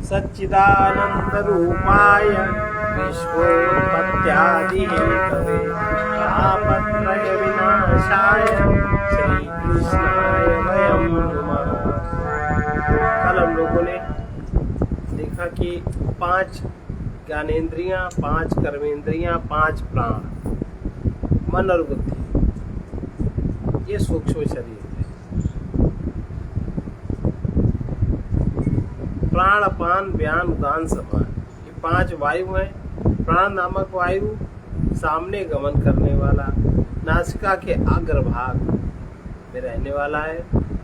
सच्चिदानंद रूपाय विश्वोत्पत्त्यादि Hathaway तापत्रय विनाशाय श्री कृष्णाय वयं नमः। कल हम लोगों ने देखा कि 5 ज्ञानेंद्रियां, 5 कर्मेंद्रियां, 5 प्राण, मन और बुद्धि, ये सूक्ष्म शरीर है। प्राण, अपान, व्यान, उदान, समान, ये 5 वायु हैं। प्राण नामक वायु सामने गमन करने वाला, नासिका के अग्रभाग में रहने वाला है।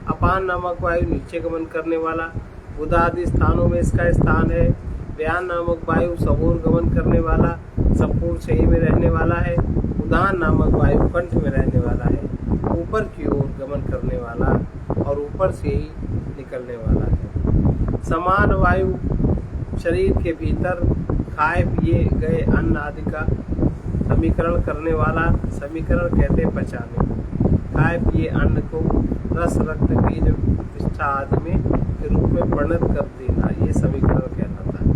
अपान नामक वायु नीचे गमन करने वाला, उदादि स्थानों में इसका स्थान है। व्यान नामक वायु सबोर गमन करने वाला, संपूर्ण शरीर में रहने वाला है। उदान नामक वायु कंठ में रहने वाला है, ऊपर की ओर गमन करने वाला और ऊपर से ही निकलने वाला है। समान वायु शरीर के भीतर खाए पिए गए अन्न आदि का समीकरण करने वाला, समीकरण कहते हैं पचाने, खाए पिए अन्न को रस, रक्त, बीज, पिष्ठा आदि में के रूप में परिणत कर देना, ये समीकरण कहलाता है।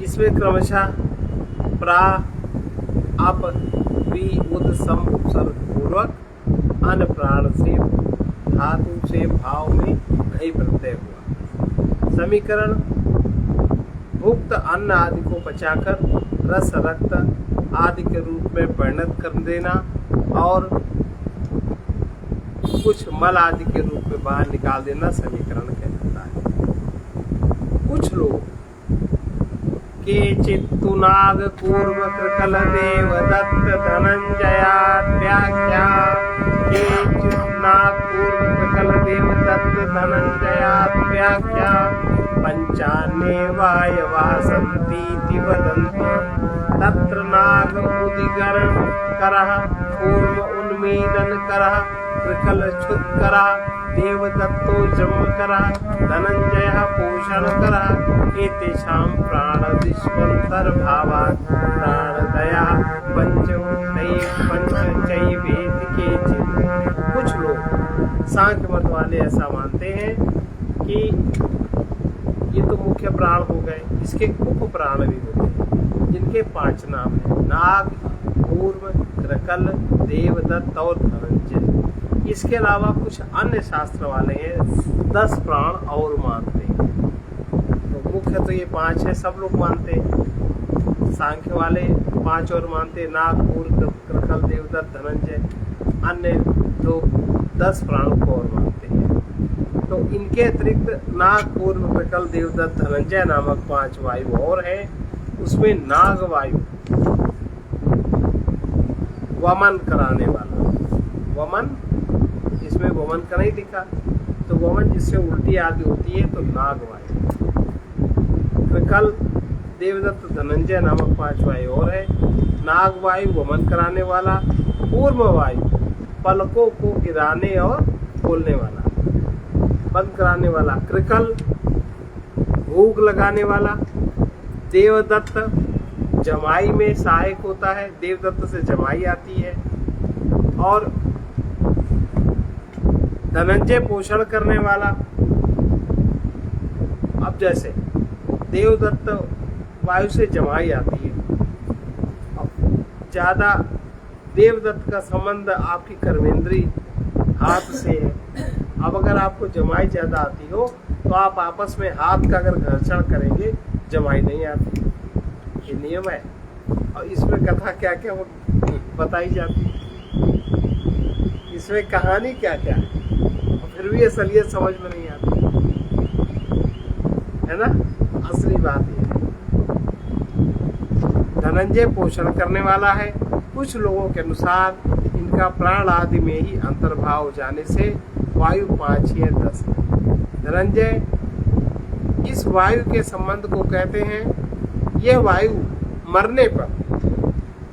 इसमें क्रमशः प्रा, अप, वि, उद, सम उपसर्ग पूर्वक अन्न प्राण से धातु से भाव में घई प्रत्यय हुआ। समीकरण भुक्त अन्न आदि को पचाकर रस, रक्त आदि के रूप में परिणत कर देना और कुछ मल आदि के रूप में बाहर निकाल देना समीकरण कहलाता है। कुछ लोग के चित्तु नाग पूर्व कृकल देव दत्त धनंजयाख्या के चित्नाग पूर्व कृकल देव दत्त धनंजयाख्या पंचान्ये वायवा सन्तीति वदन्ति तत्र नाग उदिगरण करः पूर्व उन्मीलन करः कृकल क्षुत करः देवदत्तो जन्म करः धनंजयः पोषण करः एतेषां प्राणदिष्वंतर भावात् प्राणदया पंचैवेति केचित्। कुछ लोग सांख्य मत वाले ऐसा मानते हैं कि ये तो मुख्य प्राण हो गए, इसके उप प्राण भी होते हैं जिनके 5 नाम हैं, नाग, पूर्व, कृकल, देवदत्त और धनंजय। इसके अलावा कुछ अन्य शास्त्र वाले हैं 10 प्राण और मानते हैं। तो मुख्य तो ये 5 है, सब लोग मानते हैं। सांख्य वाले 5 और मानते हैं, नाग, पूर्व, कृकल, देवदत्त, धनंजय। अन्य लोग 10 प्राणों को और मानते हैं। तो इनके अतिरिक्त नाग, पूर्व, कृकल, देवदत्त, धनंजय नामक 5 वायु और है। उसमें नाग वायु वमन कराने वाला, वमन, इसमें वमन का नहीं दिखा, तो वमन जिससे उल्टी आदि होती है तो नाग वायु। कृकल, देवदत्त, धनंजय नामक 5 वायु और है। नाग वायु वमन कराने वाला, पूर्व वायु पलकों को गिराने और खोलने वाला, बंद कराने वाला। कृकल भूख लगाने वाला। देवदत्त जमाई में सहायक होता है, देवदत्त से जमाई आती है। और धनंजय पोषण करने वाला। अब जैसे देवदत्त वायु से जमाई आती है, ज्यादा देवदत्त का संबंध आपकी कर्मेंद्री हाथ से है। अब अगर आपको जमाई ज्यादा आती हो तो आप आपस में हाथ का अगर घर्षण करेंगे, जमाई नहीं आती, ये नियम है। और इसमें कथा क्या क्या बताई जाती है, इसमें कहानी क्या क्या है, फिर भी असलियत समझ में नहीं आती है ना। असली बात ये है, धनंजय पोषण करने वाला है। कुछ लोगों के अनुसार इनका प्राण आदि में ही अंतर्भाव हो जाने से वायु 5 या 10 है। धनंजय इस वायु के संबंध को कहते हैं। यह वायु मरने पर,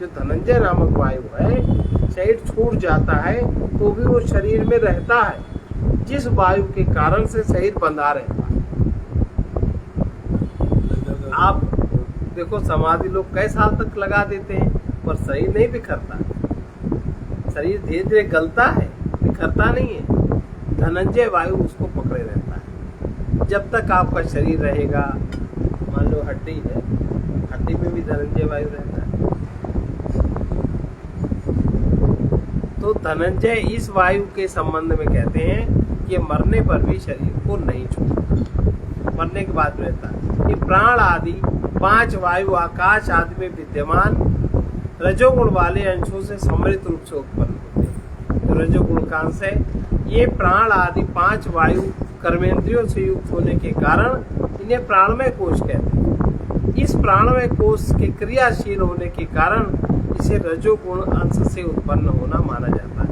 जो धनंजय नामक वायु है, शरीर छूट जाता है तो भी वो शरीर में रहता है, जिस वायु के कारण से शरीर बंधा रहता है। आप देखो समाधि लोग कई साल तक लगा देते हैं पर शरीर नहीं बिखरता, शरीर धीरे धीरे गलता है, बिखरता नहीं है। धनंजय वायु उसको पकड़े रहता है। जब तक आपका शरीर रहेगा, मान लो हड्डी है, हड्डी में भी धनंजय वायु रहता है, तो धनंजय इस वायु के संबंध में कहते हैं कि मरने पर भी शरीर को नहीं छोड़ता, मरने के बाद रहता है। ये प्राण आदि 5 वायु आकाश आदि में विद्यमान रजोगुण वाले अंशों से सम्मिलित रूप से उत्पन्न होते हैं। तो रजोगुण का अंश है। ये प्राण आदि 5 वायु कर्मेंद्रियों से युक्त होने के कारण इन्हें प्राणमय कोश कहते हैं। इस प्राणमय कोश के क्रियाशील होने के कारण इसे रजोगुण अंश से उत्पन्न होना माना जाता है।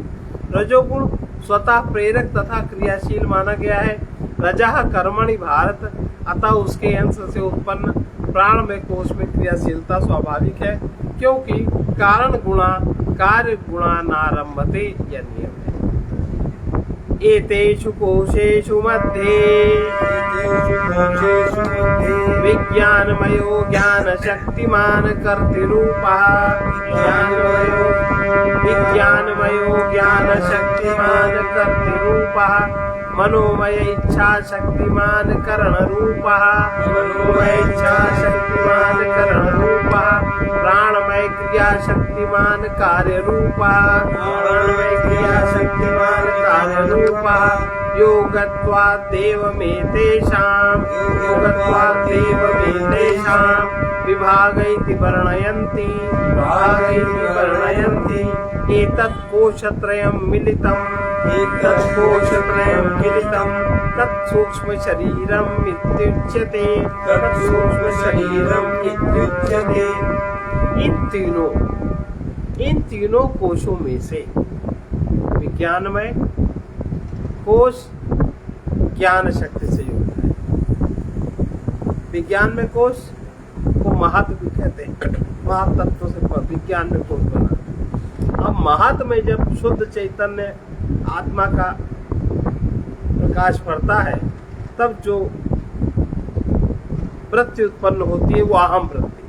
रजोगुण स्वतः प्रेरक तथा क्रियाशील माना गया है। रजः कर्मणि भारत, अतः उसके अंश से उत्पन्न प्राणमय कोश में क्रियाशीलता स्वाभाविक है, क्योंकि कारण गुणा कार्य गुणा नारंभते, यह नियम है। एतेषु कोशेषु मध्ये विज्ञानमयो ज्ञान शक्तिमान कर्तृरूपः, विज्ञानमयो ज्ञान शक्तिमान कर्तृरूपः, मनोमय इच्छा शक्तिमान करण रूपः, मनोमय इच्छा शक्तिमान करण रूपः, प्राणमय क्रिया शक्तिमान कार्य रूपः, प्राणमय क्रिया शक्तिमान कार्य रूपः, योगत्वात् देवमेतेषां, योगत्वात् देवमेतेषां विभागैति वर्णयन्ति, विभागैति वर्णयन्ति। एतत् कोशत्रयं मिलितम्, एतत् कोशत्रयं मिलितम् तत् सूक्ष्म शरीरम् इत्युच्यते, तत् सूक्ष्म शरीरम् इत्युच्यते। इन तीनों कोशों में से विज्ञानमय कोश ज्ञान शक्ति से युक्त है। विज्ञान में कोश को महत्व भी कहते हैं, महातत्व से विज्ञान में कोश बना। अब महत्व में जब शुद्ध चैतन्य आत्मा का प्रकाश पड़ता है, तब जो वृत्ति उत्पन्न होती है वो अहम वृत्ति,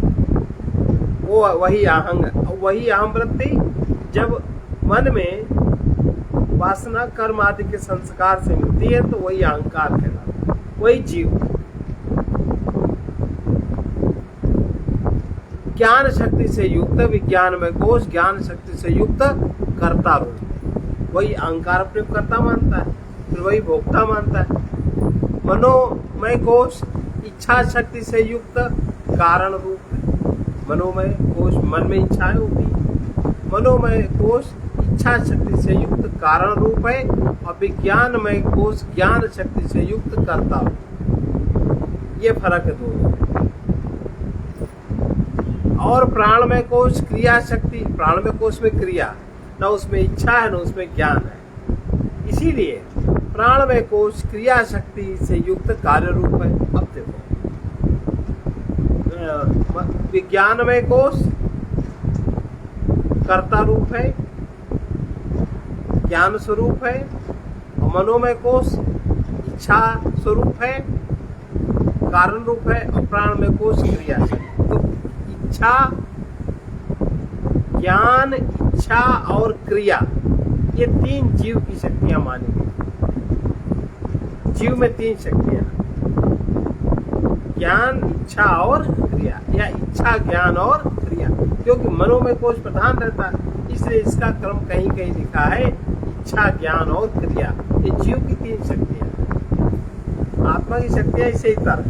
वो वही अहम वृत्ति जब मन में वासना कर्म आदि के संस्कार से मिलती है तो वही अहंकार कहलाता है, वही जीव। ज्ञान शक्ति से युक्त विज्ञानमय कोश ज्ञान शक्ति से युक्त कर्ता रूप, वही अहंकार अपने कर्ता मानता है, फिर वही भोक्ता मानता है। मनोमय कोश इच्छा शक्ति से युक्त कारण रूप है। मनोमय कोश मन में इच्छाएं होती है, मनोमय कोश इच्छा शक्ति से युक्त कारण रूप है, और विज्ञानमय कोश ज्ञान शक्ति से युक्त कर्ता रूप। ये फर्क है दोनों। और प्राणमय कोश क्रिया शक्ति, प्राणमय कोश में क्रिया, न उसमें इच्छा है न उसमें ज्ञान है, इसीलिए प्राणमय कोश क्रिया शक्ति से युक्त कार्य रूप है। अब देखो विज्ञानमय कोश कर्ता रूप है, ज्ञान स्वरूप है, और मनोमय कोश इच्छा स्वरूप है, कारण रूप है, और प्राणमय कोश क्रिया शक्ति। तो इच्छा, ज्ञान, इच्छा और क्रिया, ये 3 जीव की शक्तियां मानी गई। जीव में 3 शक्तियां, ज्ञान, इच्छा और क्रिया, या इच्छा ज्ञान और क्रिया, क्योंकि मनोमय कोश प्रधान रहता है, इसलिए इसका क्रम कहीं कहीं लिखा है इच्छा ज्ञान और क्रिया। ये जीव की 3 शक्तियां, आत्मा की शक्तियां इसे ही तर्क।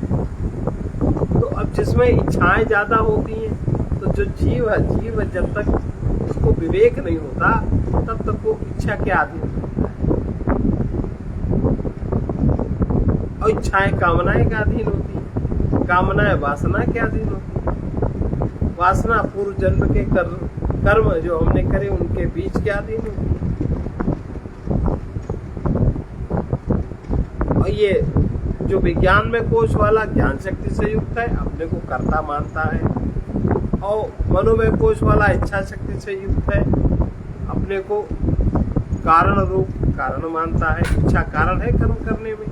तो अब जिसमें इच्छाएं ज्यादा होती हैं, तो जो जीव है जब तक उसको विवेक नहीं होता तब तक वो इच्छा के अधीन होता है, और इच्छाएं कामनाएं के अधीन होती है, कामनाएं वासना के अधीन होती है, वासना पूर्व जन्म के कर्म जो हमने करे उनके बीच के अधीन होती है। और ये जो विज्ञान में कोश वाला ज्ञान शक्ति से युक्त है, अपने को कर्ता मानता है, और मनोमय कोश वाला इच्छा शक्ति से युक्त है, अपने को कारण रूप कारण मानता है, इच्छा कारण है कर्म करने में,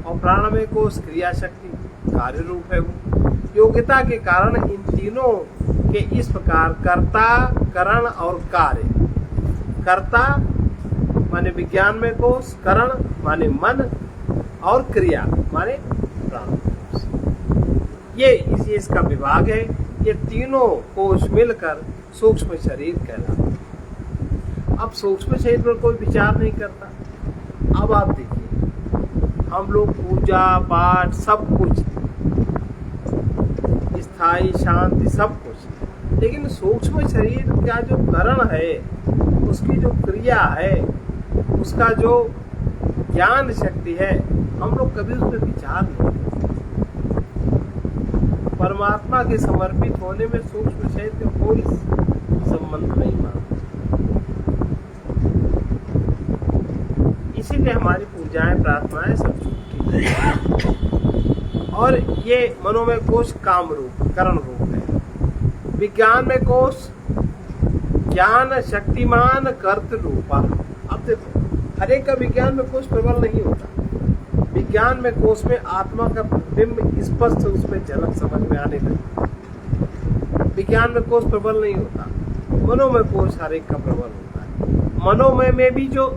और प्राणमय कोश क्रिया शक्ति कार्य रूप है वो। योग्यता के कारण इन तीनों के इस प्रकार कर्ता, करण और कार्य। कर्ता माने विज्ञान में कोश, करण माने मन, और क्रिया माने प्राण कोश। ये इसका विभाग है। ये तीनों कोश मिलकर सूक्ष्म शरीर कहलाता है। अब सूक्ष्म शरीर पर कोई विचार नहीं करता। अब आप देखिए, हम लोग पूजा पाठ सब कुछ, स्थायी शांति सब कुछ, लेकिन सूक्ष्म शरीर का जो करण है, उसकी जो क्रिया है, उसका जो ज्ञान शक्ति है, हम लोग कभी उस पर विचार नहीं करते। परमात्मा के समर्पित होने में सूक्ष्म शरीर का कोई संबंध नहीं मानते। इसीलिए हमारी पूजाएं प्रार्थनाएं सब छूटती हैं। और ये मनोमय कोश काम रूप करण रूप है। विज्ञान में कोश ज्ञान शक्तिमान कर्त रूपा। अब देखो, हर एक का विज्ञान में कोश प्रबल नहीं होता। विज्ञान में कोश में आत्मा का बिंब स्पष्ट उसमें झलक समझ में आने लगती। विज्ञान में कोश प्रबल नहीं होता। मनोमय कोश हर एक का प्रबल होता है। मनोमय में भी जो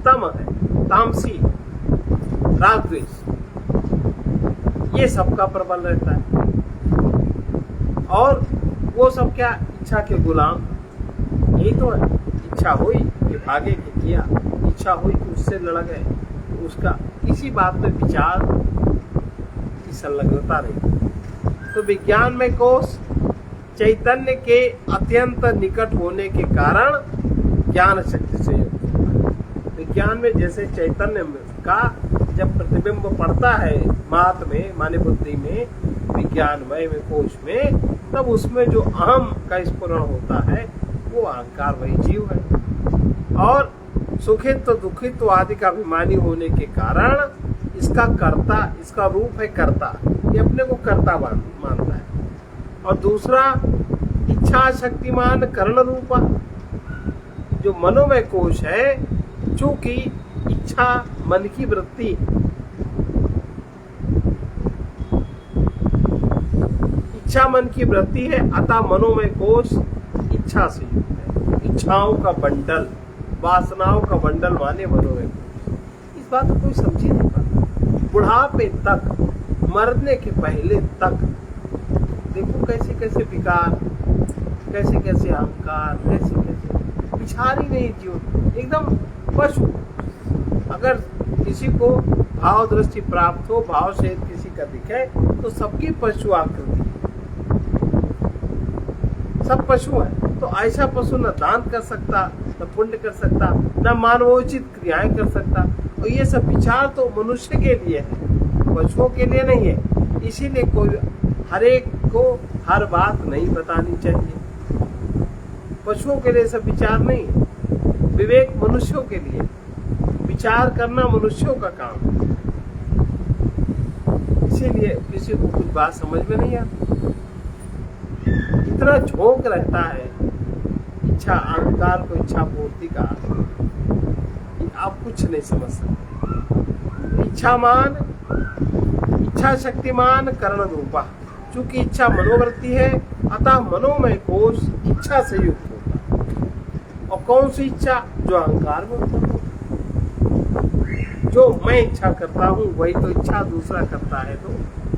तम है, तामसी, राग द्वेष, ये सबका प्रबल रहता है। और वो सब क्या, इच्छा के गुलाम। यही तो है। इच्छा हुई कि भागे कि किया, इच्छा हुई कि उससे लड़ गए, उसका इसी बात पे विचार की संलग्नता रही। तो विज्ञान में कोश चैतन्य के अत्यंत निकट होने के कारण ज्ञान शक्ति से युक्त होता है। विज्ञान में जैसे चैतन्य का जब प्रतिबिंब पड़ता है मात में, माने बुद्धि में, विज्ञानमय में कोश में, तब उसमें जो अहम का स्फुरण होता है वो अहंकार वही जीव है। और सुखित तो दुखित तो आदि का अभिमानी होने के कारण इसका कर्ता, इसका रूप है कर्ता, ये अपने को कर्ता मानता है। और दूसरा इच्छा शक्तिमान कर्ण रूपा, जो मनोमय कोश है, चूंकि इच्छा मन की वृत्ति, इच्छा मन की वृत्ति है, अतः मनोमय कोश इच्छा से युक्त है। इच्छाओं का बंडल, वासनाओं का बंडल माने मनोमय कोश। इस बात को कोई समझ ही नहीं पाता। बुढ़ापे तक, मरने के पहले तक देखो कैसे कैसे विकार, कैसे कैसे अहंकार, कैसे कैसे विचार ही नहीं जीवन, एकदम पशु। अगर किसी को भाव दृष्टि प्राप्त हो, भाव से किसी का दिखे, तो सबकी पशु आकृति, सब पशु है। तो ऐसा पशु न दान कर सकता, न पुण्य कर सकता, न मानवोचित क्रियाएं कर सकता। और ये सब विचार तो मनुष्य के लिए है, पशुओं के लिए नहीं है। इसीलिए कोई हर एक को हर बात नहीं बतानी चाहिए। पशुओं के लिए सब विचार नहीं, विवेक मनुष्यों के लिए, विचार करना मनुष्यों का काम है। इसीलिए किसी को कुछ बात समझ में नहीं आती। इतना झोंक रहता है इच्छा, अहंकार को इच्छा पूर्ति का, आप कुछ नहीं समझ सकते। इच्छा शक्तिमान कर्ण रूपा, चूंकि इच्छा मनोवृत्ति है, अतः मनोमय कोश इच्छा से युक्त होता है। और कौन सी इच्छा? जो अहंकार में उत्पन्न होता है। जो मैं इच्छा करता हूँ वही तो इच्छा, दूसरा करता है तो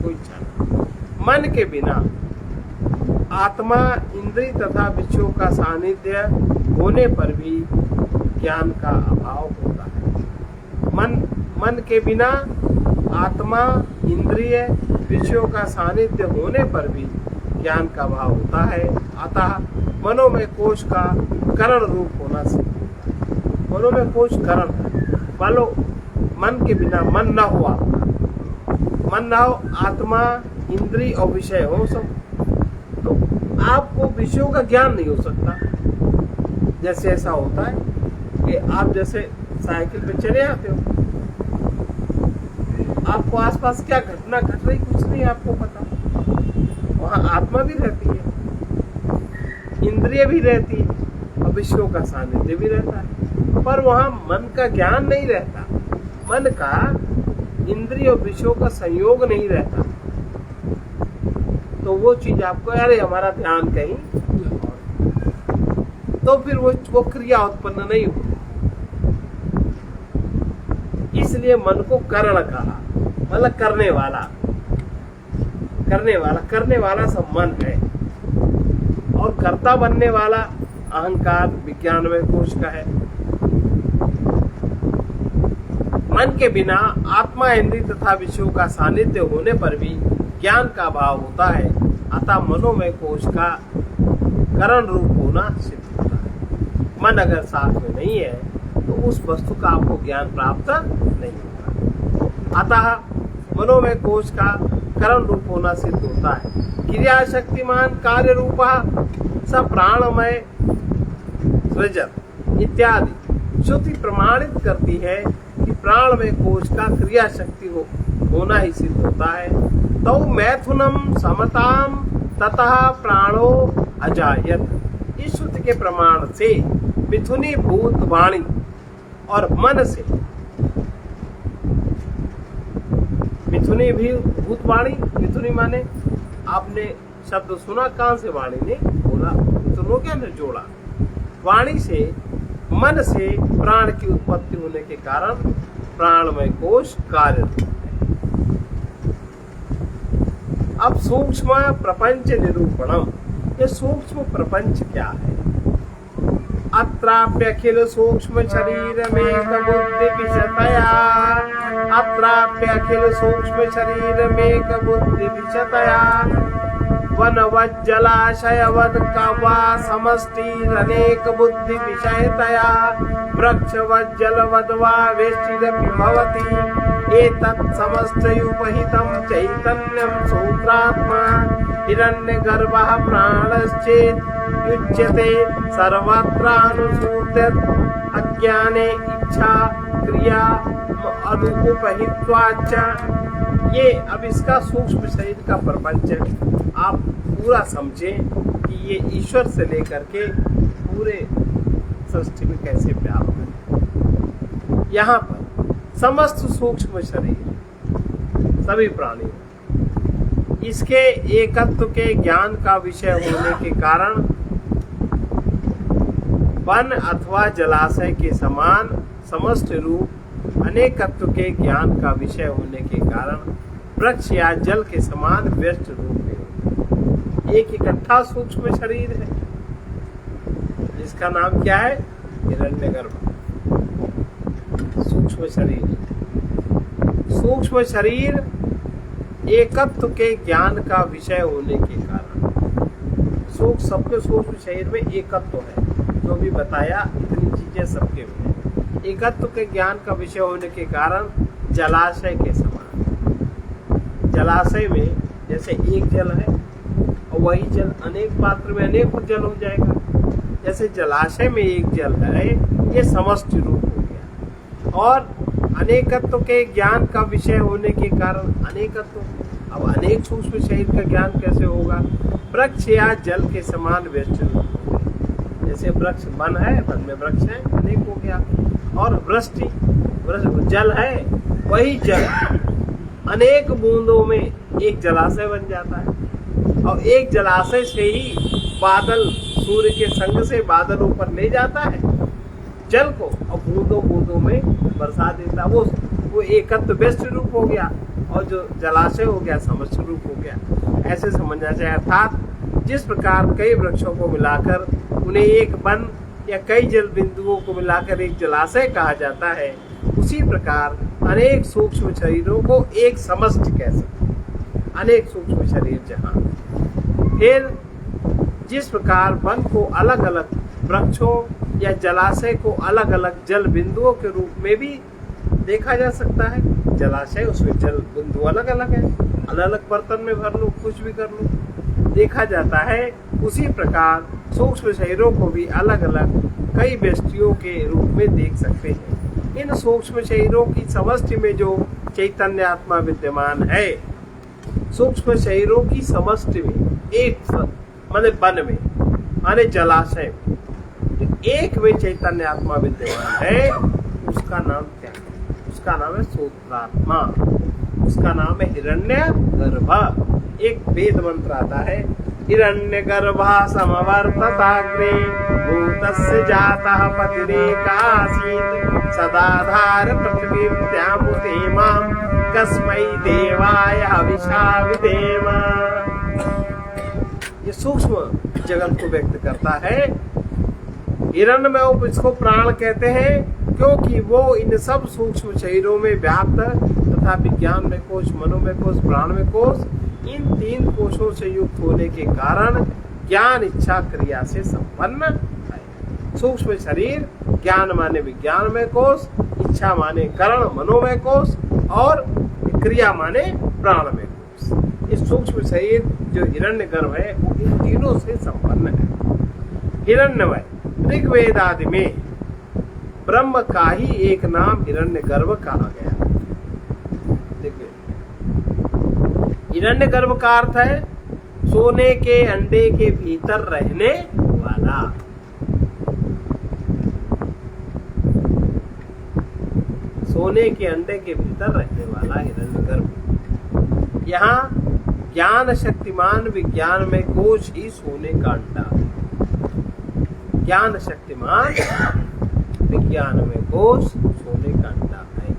कोई इच्छा नहीं। मन के बिना आत्मा, इंद्रिय तथा विषयों का सानिध्य होने पर भी ज्ञान का अभाव होता है। मन के बिना आत्मा, इंद्रिय, विषयों का सानिध्य होने पर भी ज्ञान का अभाव होता है। अतः मनोमय कोश का करण रूप होना चाहिए। मनोमय कोश करण है। मान लो मन के बिना मन न हो, मन न हो, आत्मा, इंद्रिय और विषय हो सब, तो आपको विषयों का ज्ञान नहीं हो सकता। जैसे ऐसा होता है कि आप जैसे साइकिल पे चले आते हो, आपको आसपास क्या घटना घट रही कुछ नहीं आपको पता। वहां आत्मा भी रहती है, इंद्रिय भी रहती है और विषयों का सानिध्य भी रहता है, पर वहां मन का ज्ञान नहीं रहता, मन का इंद्रिय और विषयों का संयोग नहीं रहता। तो वो चीज आपको, अरे हमारा ध्यान कहीं, तो फिर वो क्रिया उत्पन्न नहीं होती। इसलिए मन को करण कहा, मतलब करने वाला। करने वाला सब मन है, और कर्ता बनने वाला अहंकार विज्ञानमय कोश का है। मन के बिना आत्मा, इंद्रिय तथा विषयों का सानिध्य होने पर भी ज्ञान का भाव होता है, अतः मनोमय कोश का करण रूप होना सिद्ध होता है। मन अगर साथ में नहीं है तो उस वस्तु का आपको ज्ञान प्राप्त नहीं होगा। अतः मनोमय कोश का करण रूप होना सिद्ध होता है। क्रिया शक्तिमान कार्य रूपा स प्राणमय सृजत इत्यादि श्रुति प्रमाणित करती है कि प्राणमय कोश का क्रिया शक्ति होना ही सिद्ध होता है। तो मैथुनम समताम ततः प्राणो अजायत। इस श्रुति के प्रमाण से मिथुनी भूत वाणी और मन से, मिथुनी भी भूत वाणी, मिथुनी माने आपने शब्द सुना, कान से वाणी ने बोला, मिथुनों के अंदर जोड़ा, वाणी से मन से प्राण की उत्पत्ति होने के कारण प्राणमय कोश कार्य है। अब सूक्ष्म प्रपंच निरूपणम, ये सूक्ष्म प्रपंच क्या है? अत्राप्यखिल सूक्ष्म शरीर में बुद्धि विशतया, अत्राप्यखिल सूक्ष्म शरीर में बुद्धि विशतया, वनवत् जलाशयवत् कवा समष्टिरनेक बुद्धि विषयतया, वृक्षवत् जलवद् वा वेष्टिरपि भवति, एतत् समष्टयुपहितं चैतन्यं सूत्रात्मा हिरण्यगर्भः प्राणश्चेत् युज्यते सर्वत्रानुसूत्यत् अज्ञाने इच्छा क्रिया अनुपहित्वाच्च। ये अब इसका सूक्ष्म शरीर का प्रपंच आप पूरा समझें कि ये ईश्वर से लेकर के पूरे सृष्टि में कैसे व्याप्त है। यहाँ पर समस्त सूक्ष्म शरीर सभी प्राणी, इसके एकत्व के ज्ञान का विषय होने के कारण वन अथवा जलाशय के समान समस्त रूप अनेकत्व के ज्ञान का विषय होने के कारण वृक्ष या जल के समान व्यस्त रूप में एक इकट्ठा सूक्ष्म शरीर है, जिसका नाम क्या है? हिरण्यगर्भ। सूक्ष्म शरीर, सूक्ष्म शरीर एकत्व के ज्ञान का विषय होने के कारण, सबके सूक्ष्म शरीर में एकत्व है, जो भी बताया इतनी चीजें सबके में एकत्व के ज्ञान का विषय होने के कारण जलाशय के समान, जलाशय में जैसे एक जल है और वही जल अनेक पात्र में अनेक जल हो जाएगा, जैसे जलाशय में एक जल है, ये समष्टि रूप हो गया। और अनेकत्व के ज्ञान का विषय होने के कारण अनेकत्व, अब अनेक सूक्ष्म शरीर का ज्ञान कैसे होगा? वृक्ष या जल के समान व्यस्त रूप, जैसे वृक्ष वन है, वन में वृक्ष है, अनेक हो गया। और वृष्टि, जल है, वही जल अनेक बूंदों में एक जलाशय बन जाता है, और एक जलाशय से ही बादल, सूर्य के संग से बादल ऊपर ले जाता है जल को, और बूंदों बूंदों में बरसा देता है। वो एकत्व व्यस्त रूप हो गया, और जो जलाशय हो गया समष्टि रूप हो गया। ऐसे समझना चाहिए। अर्थात जिस प्रकार कई वृक्षों को मिलाकर उन्हें एक वन या कई जल बिंदुओं को मिलाकर एक जलाशय कहा जाता है, उसी प्रकार अनेक सूक्ष्म शरीरों को एक समष्टि कह सकते हैं। अनेक सूक्ष्म शरीर जहाँ, फिर जिस प्रकार वन को अलग अलग वृक्षों या जलाशय को अलग अलग जल बिंदुओं के रूप में भी देखा जा सकता है। जलाशय, उसमें जल बिंदु अलग अलग है, अलग अलग बर्तन में भर लो, कुछ भी कर लो, देखा जाता है। उसी प्रकार सूक्ष्म शरीरों को भी अलग अलग कई व्यष्टियों के रूप में देख सकते हैं। इन सूक्ष्म शरीरों की समष्टि में जो चैतन्य आत्मा विद्यमान है, सूक्ष्म शरीरों की समष्टि में एक माने वन में, माने जलाशय में, तो एक में चैतन्य आत्मा विद्यमान है। उसका नाम क्या है? उसका नाम है सूत्रात्मा, उसका नाम है हिरण्यगर्भ। एक वेद मंत्र आता है, हिरण्यगर्भः समवर्तताग्रे भूतस्य जातः पतिरेकासीत् सदाधार पृथ्वीत्यामुते मां कस्मै देवाय हविषा विधेम। ये सूक्ष्म जगत को व्यक्त करता है। हिरण्मय इसको प्राण कहते हैं, क्योंकि वो इन सब सूक्ष्म शरीरों में व्याप्त तथा विज्ञान में कोश, मनोमय कोश, प्राणमय कोश, इन 3 कोशों से युक्त होने के कारण ज्ञान इच्छा क्रिया से संपन्न है। सूक्ष्म शरीर ज्ञान माने विज्ञानमय कोश, इच्छा माने करण मनोमय कोश और क्रिया माने प्राणमय कोश। इस सूक्ष्म शरीर जो हिरण्यगर्भ है वो इन तीनों से संपन्न है। हिरण्यमय ऋग्वेद आदि में ब्रह्म का ही एक नाम हिरण्यगर्भ कहा गया। देखिए, हिरण्यगर्भ का अर्थ है सोने के अंडे के भीतर रहने वाला। सोने के अंडे के भीतर रहने वाला हिरण्यगर्भ। यहाँ ज्ञान शक्तिमान विज्ञान में कोश ही सोने का अंडा। ज्ञान शक्तिमान विज्ञान में कोश सोने का अंडा है।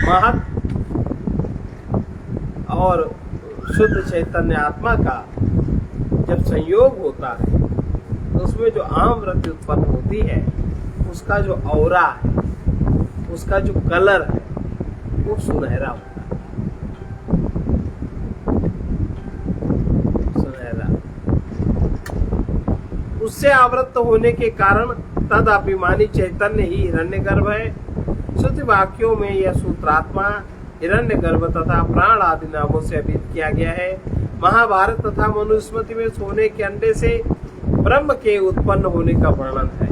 महत और शुद्ध चैतन्य आत्मा का जब संयोग होता है तो उसमें जो आमवृत्ति उत्पन्न होती है, उसका जो औरा है, उसका जो कलर है, वो सुनहरा होता है। सुनहरा उससे आवृत्त होने के कारण तद अभिमानी चैतन्य ही हिरण्यगर्भ है। शुद्ध वाक्यों में यह सूत्रात्मा हिरण्यगर्भ तथा प्राण आदि नामों से अभिहित किया गया है। महाभारत तथा मनुस्मृति में सोने के अंडे से ब्रह्म के उत्पन्न होने का वर्णन है।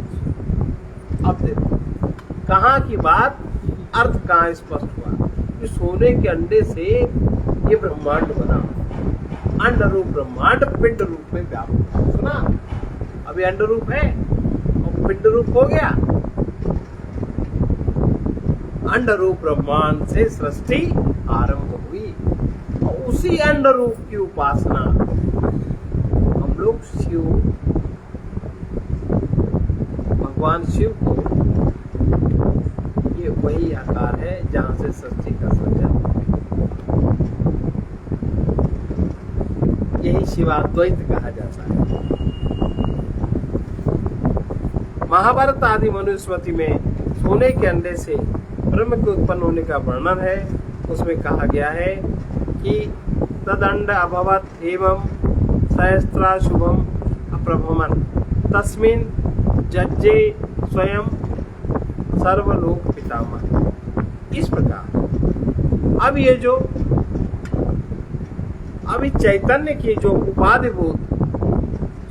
अब देखो कहाँ की बात, अर्थ कहाँ स्पष्ट हुआ कि सोने के अंडे से ये ब्रह्मांड बना। अंड रूप ब्रह्मांड पिंड रूप में व्याप्त। सुना, अभी अंड रूप है और पिंड रूप हो गया। अंड रूप ब्रह्मांड से सृष्टि आरंभ हुई और उसी अंड रूप की उपासना हम लोग शिव, भगवान शिव को, ये वही आकार है जहां से सृष्टि का सृजन, यही शिवाद्वैत कहा जाता है। महाभारत आदि मनुस्मृति में सोने के अंडे से ब्रह्म के उत्पन्न होने का वर्णन है। उसमें कहा गया है कि तदंड अभवत एवं सहस्त्रा शुभम अप्रभमन तस्मिन् जज्जे स्वयं सर्वलोक पितामह। इस प्रकार अब ये जो अभी चैतन्य की जो उपाधिभूत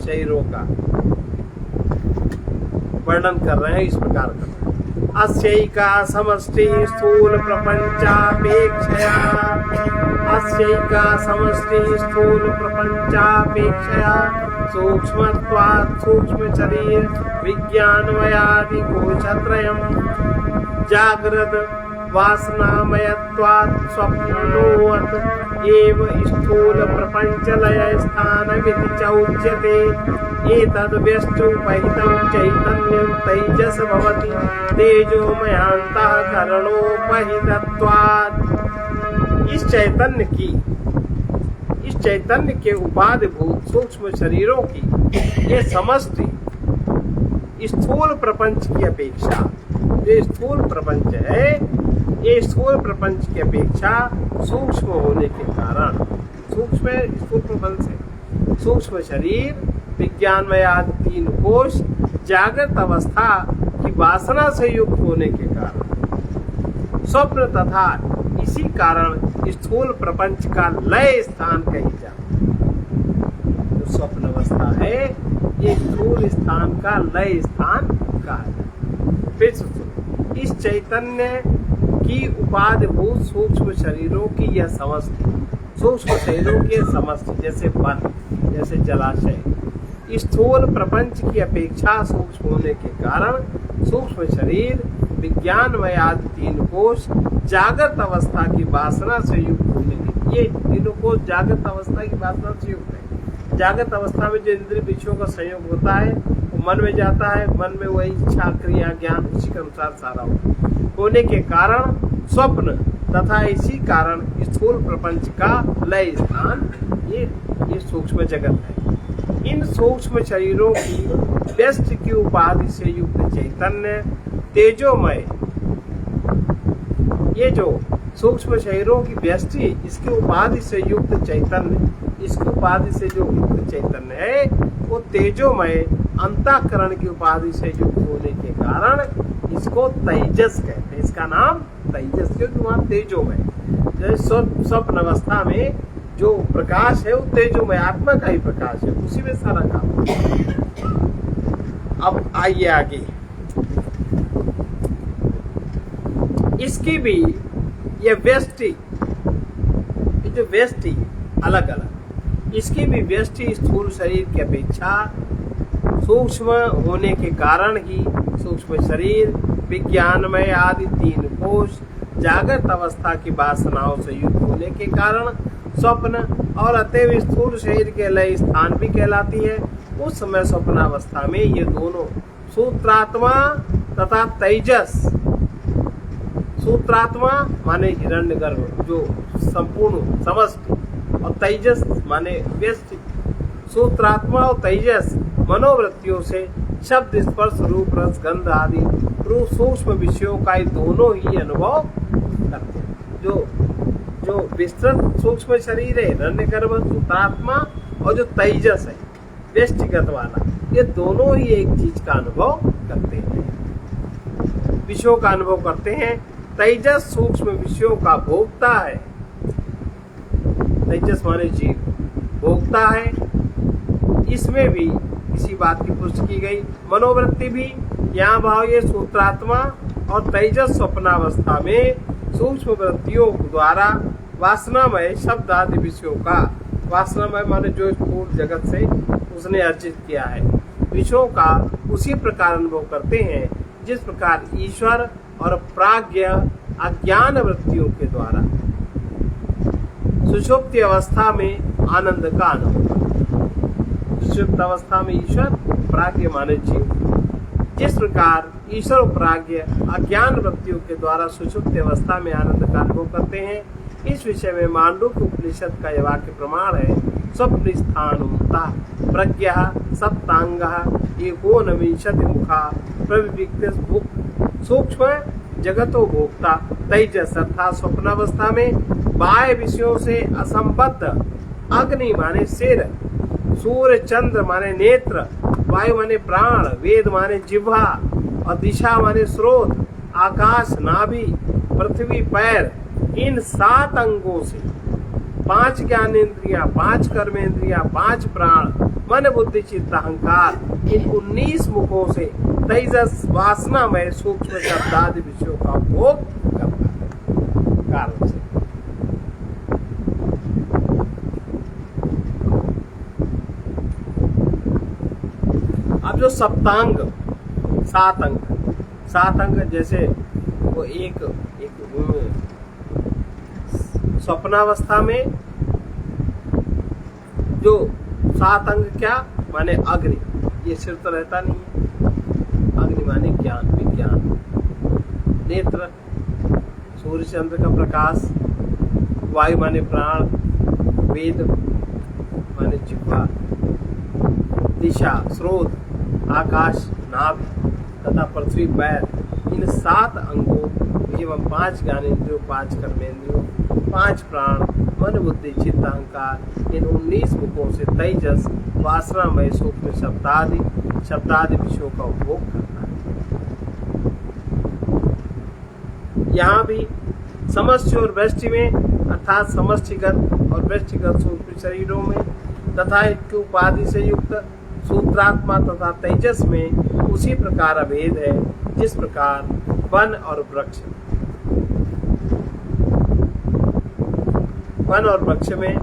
शरीरों का वर्णन कर रहे हैं, इस प्रकार कर रहे हैं। अस्यैका समष्टि स्थूल प्रपंचापेक्षया, अस्यैका समष्टि स्थूल प्रपंचापेक्षया सूक्ष्मत्वात् सूक्ष्म शरीर विज्ञानमयादि कोशत्रयम् जागृत वासनामयत्वात् स्वप्नोऽत एव स्थूल प्रपंचलय स्थानमिति च उच्यते। एतद् व्यष्टुपहितं चैतन्यं तैजस भवति तेजोमयान्तःकरणोपहितत्वात्। इस चैतन्य के उपाधिभूत सूक्ष्म शरीरों की ये समष्टि स्थूल प्रपंच की अपेक्षा, जो स्थूल प्रपंच है, ये स्थूल प्रपंच की अपेक्षा सूक्ष्म होने के कारण, सूक्ष्म स्थूल प्रपंच है, सूक्ष्म शरीर विज्ञानमय आदि 3 कोश जागृत अवस्था की वासना से युक्त होने के कारण स्वप्न तथा इसी कारण स्थूल प्रपंच का लय स्थान कही जाता है। जो स्वप्न अवस्था है ये स्थूल स्थान का लय स्थान कहा जाता है। फिर इस चैतन्य की उपाधिभूत सूक्ष्म शरीरों की यह समष्टि, सूक्ष्म शरीरों की समष्टि जैसे वन, जैसे जलाशय, स्थूल प्रपंच की अपेक्षा सूक्ष्म होने के कारण सूक्ष्म शरीर विज्ञानमय आदि 3 कोश जागृत अवस्था की वासना से युक्त होने के, ये तीनों कोश जागृत अवस्था की वासना से युक्त है। जागृत अवस्था में जो इंद्रिय विषयों का संयोग होता है वो मन में जाता है, मन में वही इच्छा क्रिया ज्ञान उसी के अनुसार सारा होने के कारण स्वप्न तथा इसी कारण स्थूल प्रपंच का लय स्थान ये सूक्ष्म जगत है। इन सूक्ष्म शरीरों की व्यष्टि की उपाधि से युक्त चैतन्य तेजोमय, ये जो सूक्ष्म शरीरों की व्यष्टि, इसकी उपाधि से युक्त चैतन्य, इसकी उपाधि से जो युक्त चैतन्य है वो तेजोमय अंतःकरण की उपाधि से युक्त होने के कारण इसको तेजस कहते हैं। इसका नाम तेजस, क्योंकि वहां तेजोमय, जैसे स्वप्न अवस्था में जो प्रकाश है वो तेजोमय आत्मा का ही प्रकाश है, उसी में सारा काम। अब आइए आगे, इसकी भी ये व्यष्टि, ये जो व्यष्टि अलग अलग, इसकी भी व्यष्टि स्थूल शरीर की अपेक्षा सूक्ष्म होने के कारण ही सूक्ष्म शरीर विज्ञानमय आदि तीन कोश जागृत अवस्था की वासनाओं से युक्त होने के कारण स्वप्न और अतएव स्थूल शरीर के लय स्थान भी कहलाती है। उस समय स्वप्नावस्था में ये दोनों सूत्रात्मा तथा तेजस, सूत्रात्मा माने हिरण्यगर्भ जो संपूर्ण समष्टि, और तेजस माने व्यष्टि। सूत्रात्मा और तेजस मनोवृत्तियों से शब्द स्पर्श रूप रस गंध आदि सूक्ष्म विषयों का दोनों ही अनुभव करते हैं। जो विस्तृत सूक्ष्म शरीर है हिरण्यगर्भ सूत्रात्मा, और जो तेजस है व्यष्टिगत वाला, ये दोनों ही एक चीज का अनुभव करते हैं, विषयों का अनुभव करते हैं। तेजस सूक्ष्म विषयों का भोक्ता है, तेजस माने जीव भोक्ता है। इसमें भी इसी बात की पुष्टि की गई। मनोवृत्ति भी यहाँ भाव ये सूत्रात्मा और तेजस स्वप्नावस्था में सूक्ष्म वृत्तियों द्वारा वासनामय शब्द आदि विषयों का, वासनामय माने जो स्थूल जगत से उसने अर्जित किया है, विषयों का उसी प्रकार अनुभव करते हैं जिस प्रकार ईश्वर और प्राज्ञ अज्ञान वृत्तियों के द्वारा सुषुप्ति अवस्था में आनंद का अनुभव। सुषुप्त अवस्था में ईश्वर, प्राज्ञ माने जीव, जिस प्रकार ईश्वर और प्राज्ञ अज्ञान वृत्तियों के द्वारा सुषुप्ति अवस्था में आनंद का अनुभव करते हैं, इस विषय में मांडुक्य उपनिषद का यह वाक्य प्रमाण है। स्वप्न स्थानूता प्रज्ञा सप्तांग एकोनविंशति मुखा प्रविविक्त सूक्ष्म जगतो भोक्ता तेजस अर्थात स्वप्नावस्था में बाह्य विषयों से असंबद्ध अग्नि माने सिर, सूर्य चंद्र माने नेत्र, वायु माने प्राण, वेद माने जिह्वा और दिशा माने स्रोत, आकाश नाभि, पृथ्वी पैर, इन 7 अंगों से 5 ज्ञानेन्द्रियां, 5 कर्मेंद्रियां, 5 प्राण, मन बुद्धि चित्त अहंकार, इन 19 मुखों से तेजस वासनामय सूक्ष्म शब्दादि विषयों का भोग करता है कारण से। अब जो सप्तांग 7 अंग जैसे वो एक स्वप्नावस्था में जो 7 अंग क्या माने अग्नि, ये सिर तो रहता नहीं है, अग्नि माने ज्ञान विज्ञान, नेत्र सूर्य चंद्र का प्रकाश, वायु माने प्राण, वेद माने जिह्वा, दिशा स्रोत, आकाश नाभि तथा पृथ्वी पैर, इन 7 अंगों एवं 5 ज्ञानेन्द्रियों, 5 कर्मेंद्रियों, 5 प्राण, मन बुद्धि चित्त अहंकार, इन 19 मुखों से तेजस वासनामय सूक्ष्म शब्दादि विषयों का उपभोग करता है। यहाँ भी समष्टि और व्यष्टि में अर्थात समष्टिगत और व्यष्टिगत सूक्ष्म शरीरों में तथा इसकी उपाधि से युक्त सूत्रात्मा तथा तेजस में उसी प्रकार अभेद है जिस प्रकार वन और वृक्ष में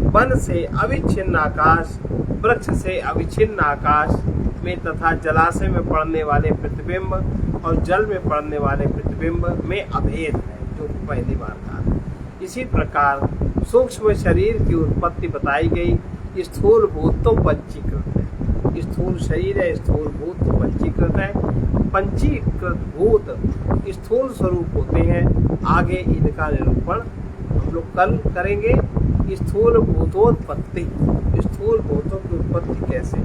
वन से अविच्छिन्न आकाश, वृक्ष से अविच्छिन्न आकाश में तथा जलाशय में पड़ने वाले प्रतिबिंब और जल में पड़ने वाले प्रतिबिंब में अभेद है, जो पहली बार कहा। इसी प्रकार सूक्ष्म शरीर की उत्पत्ति बताई गई। स्थूल भूत तो पंचीकृत है, स्थूल शरीर है, स्थूल भूत तो पंचीकृत है। पंचीकृत भूत स्थूल स्वरूप होते हैं। आगे इनका निरूपण हम लोग कल करेंगे। स्थूल भूतोत्पत्ति, स्थूल भूतों की उत्पत्ति कैसे,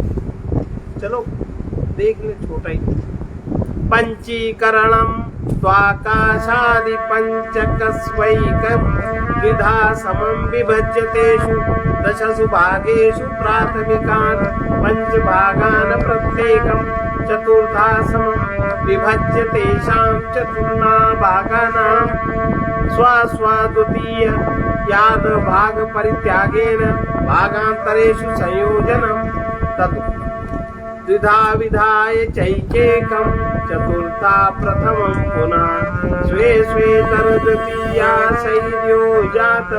चलो देख ले छोटा ही। पंचीकरणम स्वाकाशादि पंचकस्वैकं द्विधा समं विभज्यतेषु दशसु भागेषु प्राथमिकान् पंचभागान् प्रत्येकं चतुर्था समं विभज्य तेषां चतुर्णा भागानां स्वस्वद्वितीय याद भाग परित्यागेन भागान्तरेषु संयोजनं तत् द्विधा विधाय चैकेकं चतुर्था प्रथमं पुनः स्वे स्वे तद्वितीया संयोजात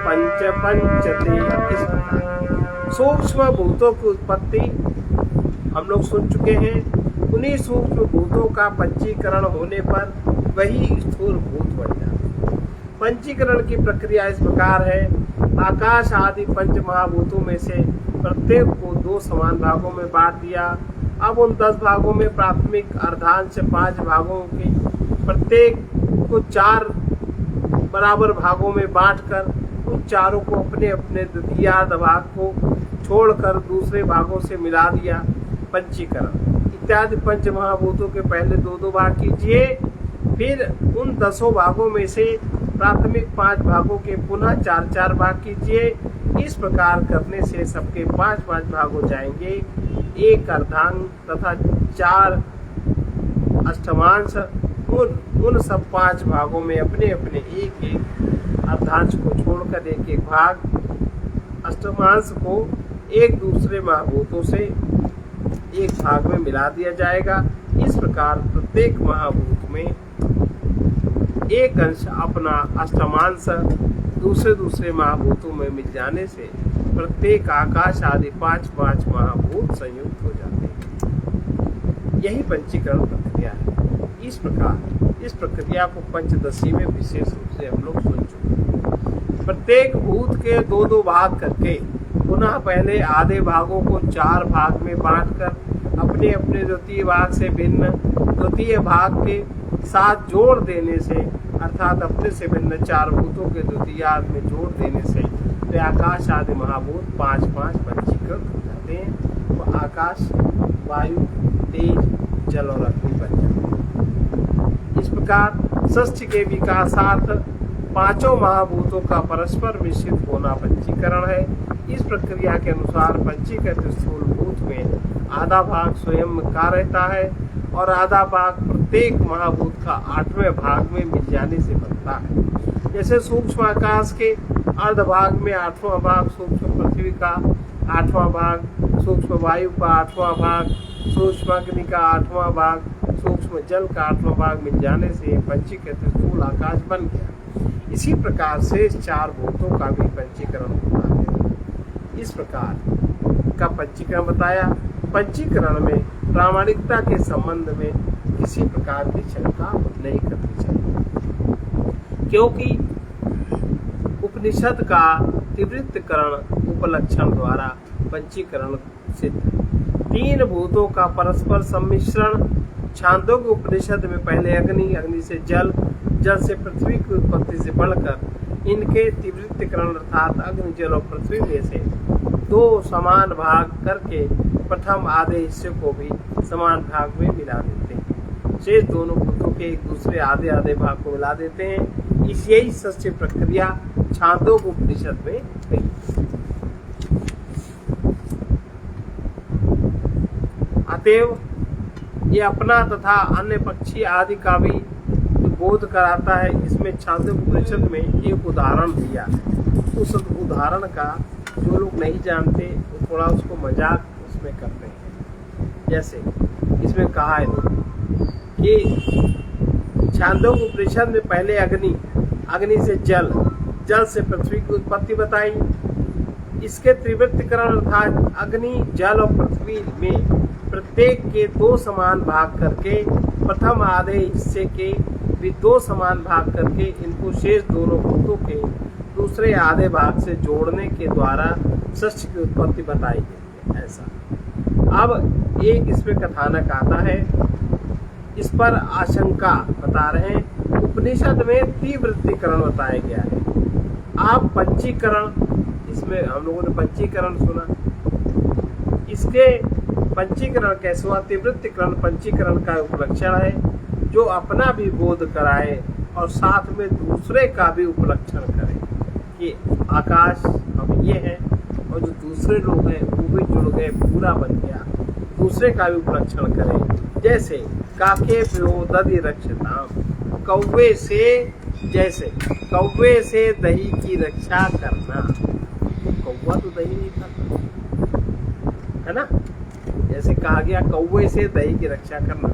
पंच पंचते। इस प्रकार सूक्ष्म भूतों की उत्पत्ति हम लोग सुन चुके हैं। उन्हीं सूक्ष्म भूतों का पंचीकरण होने पर वही स्थूल भूत बन जाते। पंचीकरण की प्रक्रिया इस प्रकार है। आकाश आदि पंच महाभूतों में से प्रत्येक को 2 समान भागों में बांट दिया। अब उन 10 भागों में प्राथमिक अर्धांश 5 भागों के प्रत्येक को 4 बराबर भागों में बांटकर उन चारों को अपने अपने द्वितीयार्ध भाग को छोड़कर दूसरे भागों से मिला दिया। पंचीकरण इत्यादि पंच महाभूतों के पहले 2-2 भाग कीजिए, फिर उन 10 भागों में से प्राथमिक 5 भागों के पुनः 4-4 भाग कीजिए। इस प्रकार करने से सबके 5-5 भाग हो जाएंगे। एक अर्धांग तथा 4 अष्टमांश उन सब 5 भागों में अपने अपने एक अर्धांश को छोड़कर एक भाग अष्टमांश को एक दूसरे महाभूतों से एक भाग में मिला दिया जाएगा। इस प्रकार प्रत्येक महाभूत में एक अंश अपना अष्टमांश दूसरे महाभूतों में मिल जाने से प्रत्येक आकाश आदि 5-5 महाभूत संयुक्त हो जाते हैं। यही पंचीकरण प्रक्रिया है। इस प्रक्रिया को पंचदशी में विशेष रूप से हम लोग सुन चुके हैं। प्रत्येक भूत के 2-2 भाग करके पुनः पहले आधे भागों को 4 भाग में बांटकर अपने अपने द्वितीय भाग से भिन्न द्वितीय भाग के साथ जोड़ देने से, अर्थात अपने से भिन्न 4 भूतों के द्वितीयार्ध में जोड़ देने से तो आकाश आदि महाभूत 5-5 पंचीकृत हो जाते हैं। तो आकाश, वायु, तेज, जल और अग्नि बन जाते हैं। इस प्रकार षष्ठ के विकासार्थ 5 महाभूतों का परस्पर मिश्रित होना पंचीकरण है। इस प्रक्रिया के अनुसार पंचीकृत स्थूल भूत में आधा भाग स्वयं का रहता है और आधा भाग प्रत्येक महाभूत का 8वें भाग में मिल जाने से बनता है। जैसे सूक्ष्म आकाश के अर्ध भाग में 8वां भाग, सूक्ष्म पृथ्वी का 8वां भाग, सूक्ष्म वायु का 8वां भाग, सूक्ष्म अग्नि का 8वां भाग, सूक्ष्म जल का 8वां भाग मिल जाने से पंचीकृत स्थूल आकाश बन गया। इसी प्रकार से 4 भूतों का भी पंचीकरण होता है। इस प्रकार का पंचीकरण बताया। पंचीकरण में प्रामाणिकता के संबंध में किसी प्रकार की शंका नहीं करनी चाहिए, क्योंकि उपनिषद का तिवृत्तकरण उपलक्षण द्वारा पंचीकरण सिद्ध। 3 भूतों का परस्पर सम्मिश्रण छांदोग्य उपनिषद में पहले अग्नि, अग्नि से जल, जल से पृथ्वी की उत्पत्ति से बढ़कर इनके तिवृत्तकरण अर्थात अग्नि, जल और पृथ्वी में से 2 समान भाग करके प्रथम आधे हिस्से को भी समान भाग में मिला देते हैं। शेष दोनों भूतों के एक दूसरे आधे आधे भाग को मिला देते हैं। इस यही सच्ची प्रक्रिया छांदोग्य उपनिषद में गई। अतएव ये अपना तथा अन्य पक्षी आदि का भी बोध कराता है। इसमें छांदोग्य उपनिषद में एक उदाहरण दिया है। उस उदाहरण का जो लोग नहीं जानते वो थोड़ा उसको मजाक उसमें करते हैं। जैसे इसमें कहा है कि छांदोग्य उपनिषद में पहले अग्नि, अग्नि से जल, जल से पृथ्वी की उत्पत्ति बताई। इसके त्रिवृत्तीकरण अर्थात अग्नि, जल और पृथ्वी में प्रत्येक के 2 समान भाग करके प्रथम आधे हिस्से के भी 2 समान भाग करके इनको शेष दोनों भूतों के दूसरे आधे भाग से जोड़ने के द्वारा षष्ठ की उत्पत्ति बताई गई है। ऐसा अब एक इसमें कथानक आता है इस पर आशंका बता रहे हैं। उपनिषद में तीव्रतीकरण बताया गया है। आप पंचीकरण, इसमें हम लोगों ने पंचीकरण सुना, इसके पंचीकरण कैसे हुआ? तीव्रतीकरण पंचीकरण का उपलक्षण है जो अपना भी बोध कराए और साथ में दूसरे का भी उपलक्षण करे कि आकाश अब ये है और जो दूसरे लोग हैं वो भी जुड़ गए, पूरा बन गया, दूसरे का भी उपलक्षण करे। जैसे काके दधि रक्षताम, कौवे से, जैसे कौवे से दही की रक्षा करना। कौवा तो दही नहीं खाता है ना, जैसे कहा गया कौवे से दही की रक्षा करना।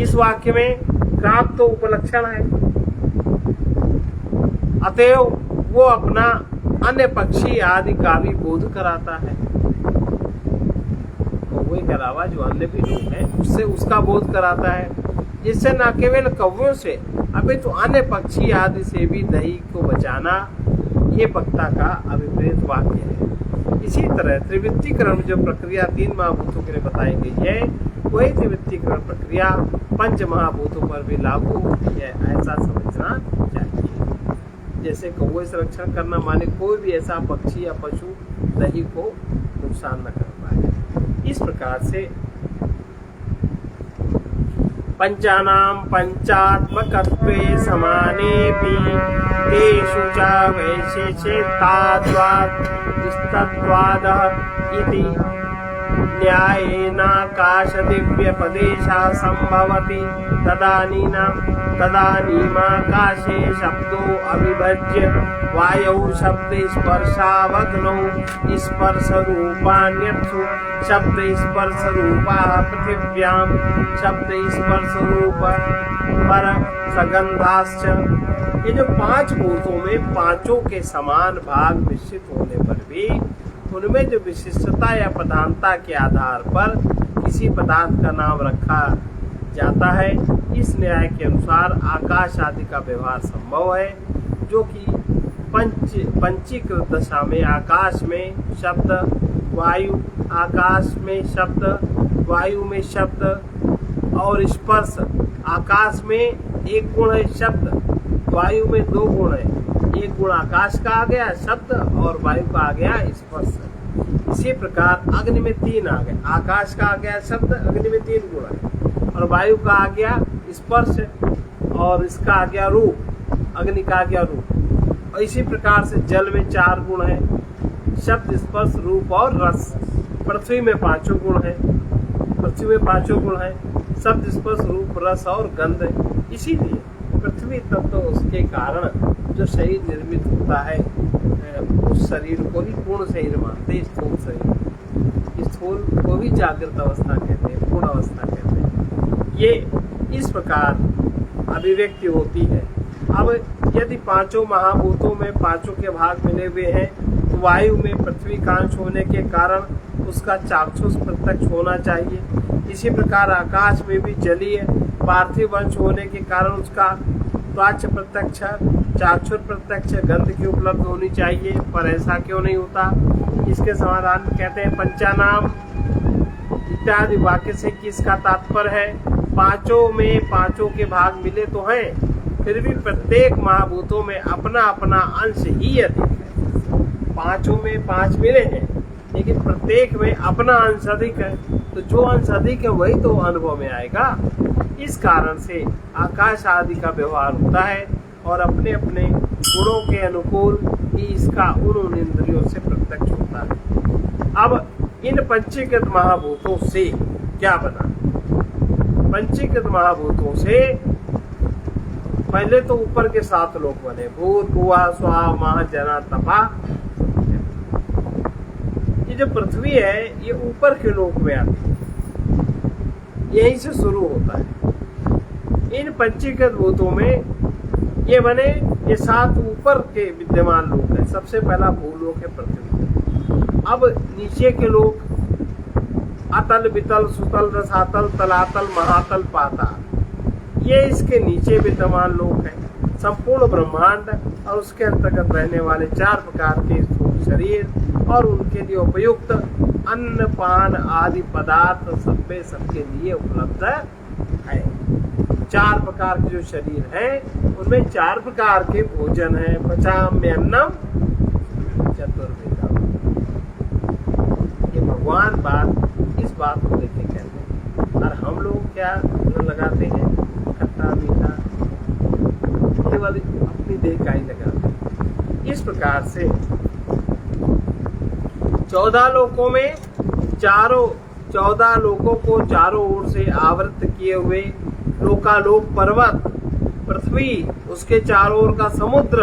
इस वाक्य में काक तो उपलक्षण है, अतएव वो अपना अन्य पक्षी आदि का भी बोध कराता है। कौवे के अलावा जो अन्य भी लोग हैं उससे उसका बोध कराता है, जिससे न केवल कौवों से अभी तो अन्य पक्षी आदि से भी दही को बचाना, ये वक्ता का अभिप्रेत वाक्य है। इसी तरह त्रिवृत्तीकरण जो प्रक्रिया 3 महाभूतों के लिए बताई गई है, वही त्रिवृत्तीकरण प्रक्रिया 5 महाभूतों पर भी लागू होती है, ऐसा समझना चाहिए। जैसे कौवे से रक्षण करना माने कोई भी ऐसा पक्षी या पशु दही को नुकसान न कर पाए। इस प्रकार से पंचानां पंचात्मकत्वे समानेऽपि तेषु च वैशेषिकताद्वादस्तत्वादः इति न्यायेनाकाशदिव्यपदेशः सम्भवति। तदानीमाकाशे शब्दो अविभज्य वायौ शब्द स्पर्शावग्नौ स्पर्शरूपाण्यप्सु शब्द स्पर्शरूपाः पृथिव्यां शब्द स्पर्शरूप पर सगंधाश्च। ये जो 5 भूतों में पांचों के समान भाग निश्चित होने पर भी उनमें जो विशिष्टता या प्रधानता के आधार पर किसी पदार्थ का नाम रखा जाता है, इस न्याय के अनुसार आकाश आदि का व्यवहार संभव है, जो कि पंचीकृत दशा में आकाश में शब्द, वायु, आकाश में शब्द, वायु में शब्द और स्पर्श। आकाश में एक गुण है शब्द, वायु में 2 गुण है, एक गुण आकाश का आ गया शब्द और वायु का आ गया स्पर्श। इसी प्रकार अग्नि में 3 आ गए, आकाश का आ गया शब्द, अग्नि में 3 गुण है, और वायु का आ गया स्पर्श और इसका आ गया रूप, अग्नि का आ गया रूप। और इसी प्रकार से जल में 4 गुण है, शब्द, स्पर्श, रूप और रस। पृथ्वी में 5 गुण है, पृथ्वी में 5 गुण है, शब्द, स्पर्श, रूप, रस और गंध। इसीलिए पृथ्वी तत्व उसके कारण जो शरीर निर्मित होता है, उस शरीर को ही पूर्ण शरीर मानते हैं, स्थूल शरीर। स्थूल को ही जागृत अवस्था कहते हैं, पूर्ण अवस्था कहते हैं। ये इस प्रकार अभिव्यक्ति होती है। अब यदि 5 महाभूतों में 5 के भाग मिले हुए हैं, तो वायु में पृथ्वी का अंश होने के कारण उसका चाक्षुष प्रत्यक्ष होना चाहिए। इसी प्रकार आकाश में भी जलीय पार्थिव अंश होने के कारण उसका त्वच प्रत्यक्ष, चाक्षुष प्रत्यक्ष, गंध की उपलब्ध होनी चाहिए, पर ऐसा क्यों नहीं होता? इसके समाधान कहते हैं पंचानाम इत्यादि वाक्य से किसका तात्पर्य है? 5 में 5 के भाग मिले तो हैं, फिर भी प्रत्येक महाभूतों में अपना अपना अंश ही अधिक है। 5 में 5 मिले हैं, लेकिन प्रत्येक में अपना अंश अधिक है, तो जो अंश अधिक है वही तो अनुभव में आएगा। इस कारण से आकाश आदि का व्यवहार होता है और अपने अपने गुणों के अनुकूल ही इसका उन इंद्रियों से प्रत्यक्ष होता है। अब इन पंचीकृत महाभूतों से क्या बना? पंचीकृत महाभूतों से पहले तो ऊपर के 7 लोग बने, भूत, भुवा, स्वा, महा, जना, तपा। ये जो पृथ्वी है ये ऊपर के लोक में आती है, यहीं से शुरू होता है। इन पंचीकृत भूतों में ये बने, ये 7 ऊपर के विद्यमान लोक हैं। सबसे पहला भूलोक है पृथ्वी। अब नीचे के लोक अतल, वितल, सुतल, रसातल, तलातल, महातल, पाताल, ये इसके नीचे विद्यमान लोक हैं। संपूर्ण ब्रह्मांड और उसके अंतर्गत रहने वाले 4 प्रकार के स्थूल शरीर और उनके लिए उपयुक्त अन्न, पान आदि पदार्थ सबके लिए उपलब्ध है। 4 प्रकार के जो शरीर है उनमें 4 प्रकार के भोजन है। पचाम्यन्नम चतुर्विधम। ये भगवान इस बात को लेके कहते हैं। और हम लोग क्या लगाते हैं? खट्टा मीठा केवल अपनी देह का ही लगाते हैं। इस प्रकार से 14 लोकों में 14 लोकों को चारों ओर से आवृत किए हुए लोकालोक पर्वत, पृथ्वी, उसके चारों ओर का समुद्र,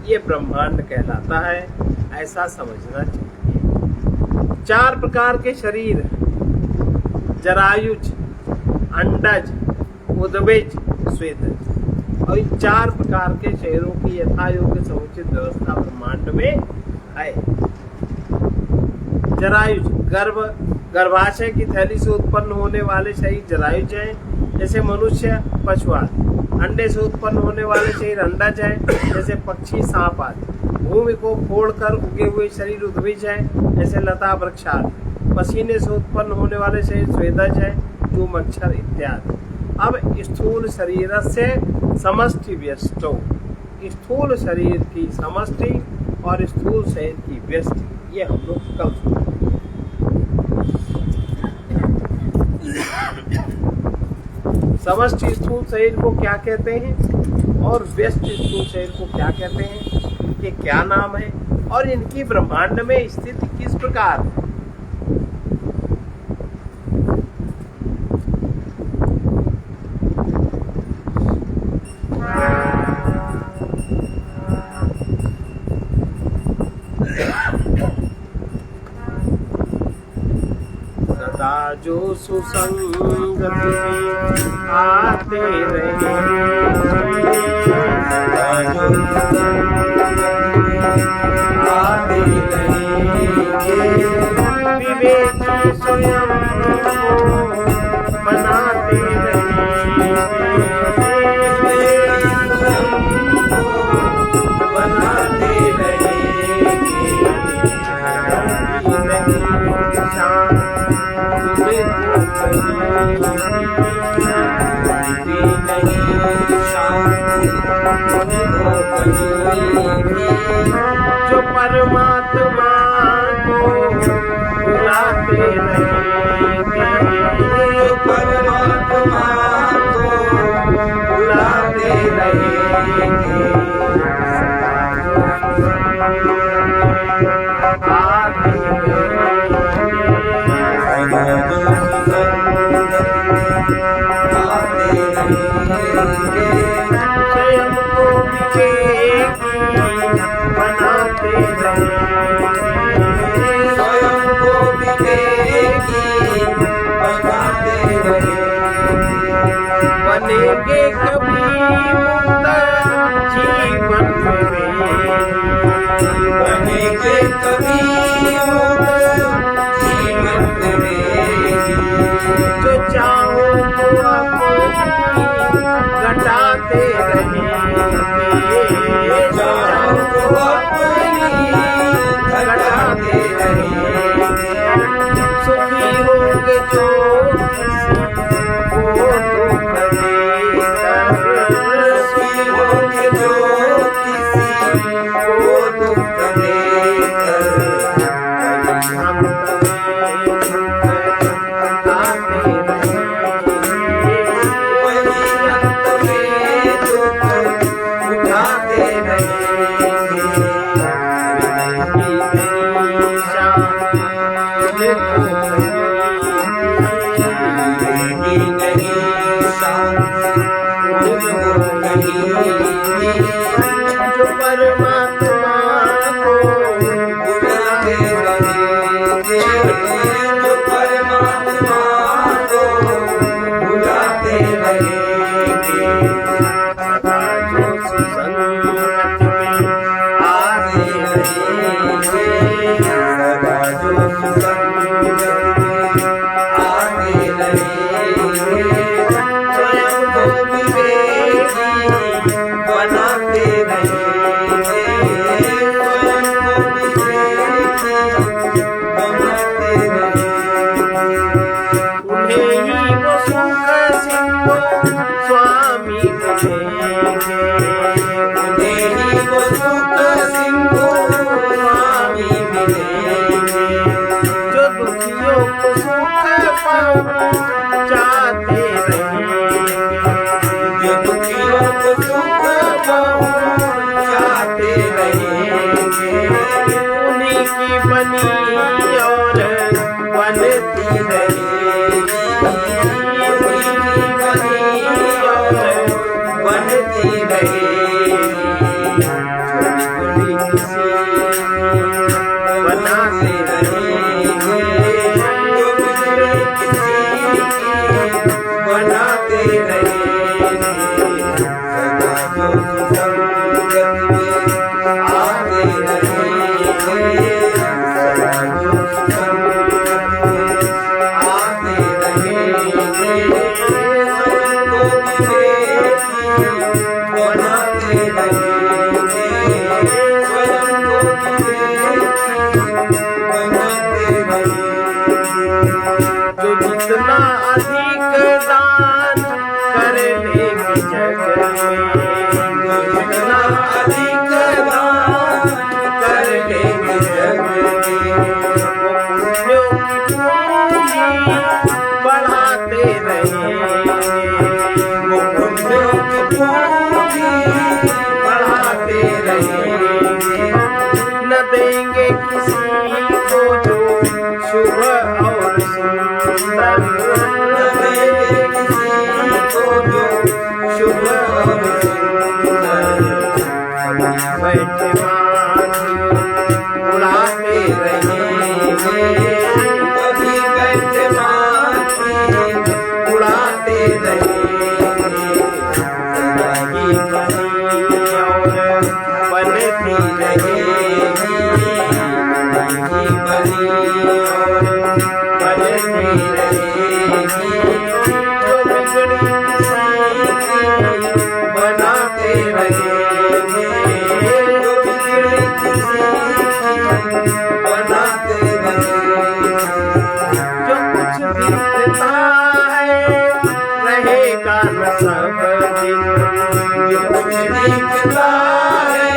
ये ब्रह्मांड कहलाता है। ऐसा समझना चाहिए। 4 प्रकार के शरीर, जरायुज, अंडज, उद्भिज, स्वेदज, और इन 4 प्रकार के शरीरों की यथा योग्य समुचित व्यवस्था ब्रह्मांड में है। जरायुज, गर्भाशय की थैली से उत्पन्न होने वाले शरीर जरायुज हैं, जैसे मनुष्य, पशु आदि। अंडे से उत्पन्न होने वाले शरीर अंडज हैं, जैसे पक्षी, सांप आदि। भूमि को फोड़कर उगे हुए शरीर उद्भिज हैं, जैसे लता, वृक्ष आदि। पसीने से उत्पन्न होने वाले शरीर स्वेदज हैं, जो मच्छर इत्यादि। अब स्थूल शरीर से समष्टि व्यष्टो, स्थूल शरीर की समष्टि और स्थूल शरीर की व्यष्टि, ये हम लोग कल सुने। समष्टि स्थूल शरीर को क्या कहते हैं और व्यष्टि स्थूल शरीर को क्या कहते हैं, ये क्या नाम है और इनकी ब्रह्मांड में स्थिति किस प्रकार है? सदा जो सुसंगति में आते रहे, सदा जो सुसंगति में आते रहेंगे, विवेकी स्वयं को बनाते रहेंगे, बनाते रहेंगे, जो परमात्मा को बुलाते रहेंगे, जो परमात्मा को बुलाते रहेंगे, स्वयं को विवेकी बनाते रहेंगे, स्वयं को विवेकी बनाते रहेंगे, बनेंगे कभी मुक्त जीवन में, बनेंगे कभी मुक्त जीवन में, जो चाहो तो घटाते रहेंगे, जो चाहो तो घटाते रहेंगे, सुखी होंगे जो किसी को दुख देकर, सुखी होंगे जो किसी को दुख देकर, हम जो परमात्मा को बुलाते रहेंगे, जो परमात्मा को बुलाते रहेंगे, सदा जो सुसंगति में आते रहेंगे, सदा जो सुसंगति में आते रहेंगे, स्वयं को विवेकी बनाते रहेंगे, स्वयं को विवेकी बनाते रहेंगे, उन्हें ही वो सुख सिद्ध बनाते रहेंगे, जो बिगड़े किसी की बनाते रहेंगे, सदा जो संगत में आते रहेंगे, सदा जो संगत में आते रहेंगे, सबको विवेकी बनाते रहेंगे, स्वयं को विवेकी बनाते रहेंगे। जो जितना अधिक दान कर लेंगे जग में, जो जितना अधिक दान कर लेंगे जग में, वो पुण्यों की पूंजी बढ़ाते रहेंगे, वो पुण्यों की पूंजी बढ़ाते रहेंगे, न देंगे किसी को जो शुभ और सुंदर, न देंगे किसी को जो शुभ और सुंदर, बैठे बाँधी उड़ाते रहेंगे, कभी बैठे माटी उड़ाते रहेंगे, सदा ही बनी और बनती रहेगी, ही बनी और बनती रहेगी, जो बिगड़ी किसी की बनाते रहेंगे, जो बिगड़े किसी की बनाते रहेंगे, जो कुछ दिखता है रहेगा न सब दिन, जो कुछ दिखता है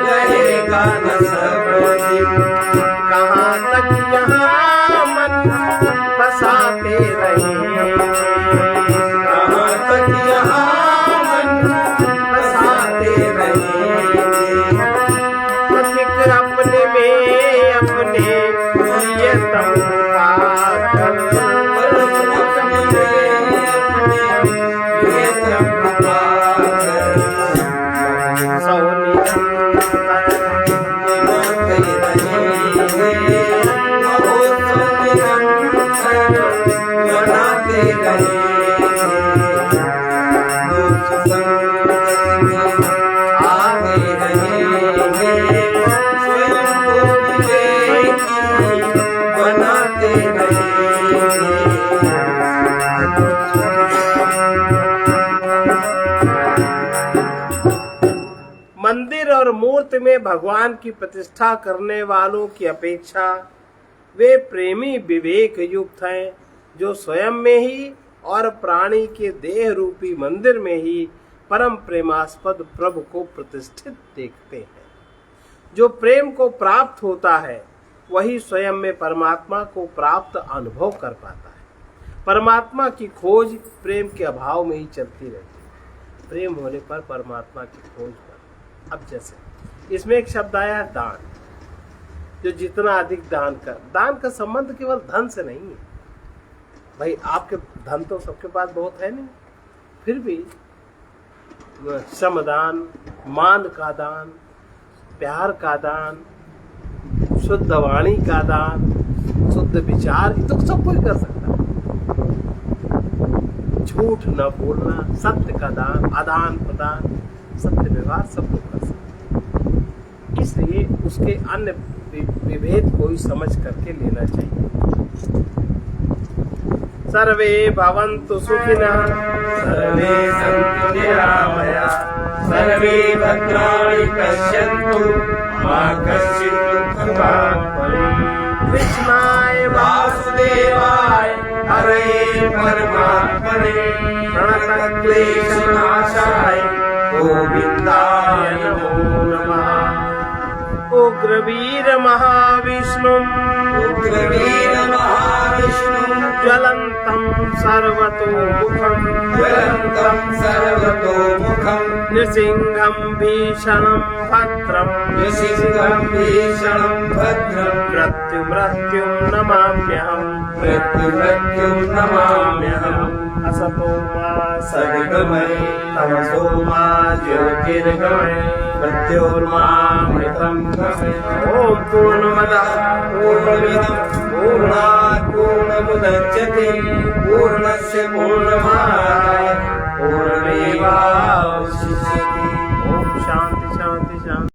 रहेगा न सब दिन, कहाँ तक यहाँ मन फंसाते रहेंगे, कहाँ तक यहाँ मन फंसाते रहेंगे, प्रत्येक अपने में अपने प्रियतम पाकर, अपने प्रियतम पाकर, सौ निरंतर बनाते रहेंगे, अहो सो निरंतर बनाते रहेंगे, दोष संगत में आते रहेंगे, स्वयं को विवेकी बनाते रहेंगे। मंदिर और मूर्ति में भगवान की प्रतिष्ठा करने वालों की अपेक्षा वे प्रेमी विवेक युक्त हैं, जो स्वयं में ही और प्राणी के देह रूपी मंदिर में ही परम प्रेमास्पद प्रभु को प्रतिष्ठित देखते हैं। जो प्रेम को प्राप्त होता है वही स्वयं में परमात्मा को प्राप्त अनुभव कर पाता है। परमात्मा की खोज प्रेम के अभाव में ही चलती रहती है, प्रेम होने पर परमात्मा की खोज पर। अब जैसे इसमें एक शब्द आया है दान, जो जितना अधिक दान कर, दान का संबंध केवल धन से नहीं है भाई। आपके धन तो सबके पास बहुत है नहीं, फिर भी श्रमदान, मान का दान, प्यार का दान, शुद्ध वाणी का दान, शुद्ध विचार, ये तो सब कोई कर सकता है। झूठ न बोलना, सत्य का दान, आदान प्रदान, सत्य व्यवहार सब लोग कर सकते हैं। इसलिए उसके अन्य विभेद को ही समझ करके लेना चाहिए। सर्वे भवन्तु सुखिनः, सर्वे सन्तु निरामया, सर्वे भद्राणि पश्यन्तु, मा कश्चित् दुःखभाग् भवेत्। कृष्णाय वासुदेवाय हरे परमात्मने प्रणतक्लेशनाशाय गोविन्दाय नमो नमः। उग्रवीर महाविष्णु, उग्रवीर महाविष्णु, ज्वलन्तं सर्वतोमुखं, ज्वलन्तं सर्वतोमुखं, नृसिंहं भीषणं भद्रं, नृसिंहं भीषणं भद्रं, मृत्युं नमाम्यहम्, मृत्युं नमाम्यहम्। असौ तमसो मा सद्गमय तमसो मा ज्योतिर्गमय मृत्योर्मामृतं गमय। ॐ पूर्णमदः पूर्णमिदं पूर्णात् पूर्णमुदच्यते पूर्णस्य पूर्णमादाय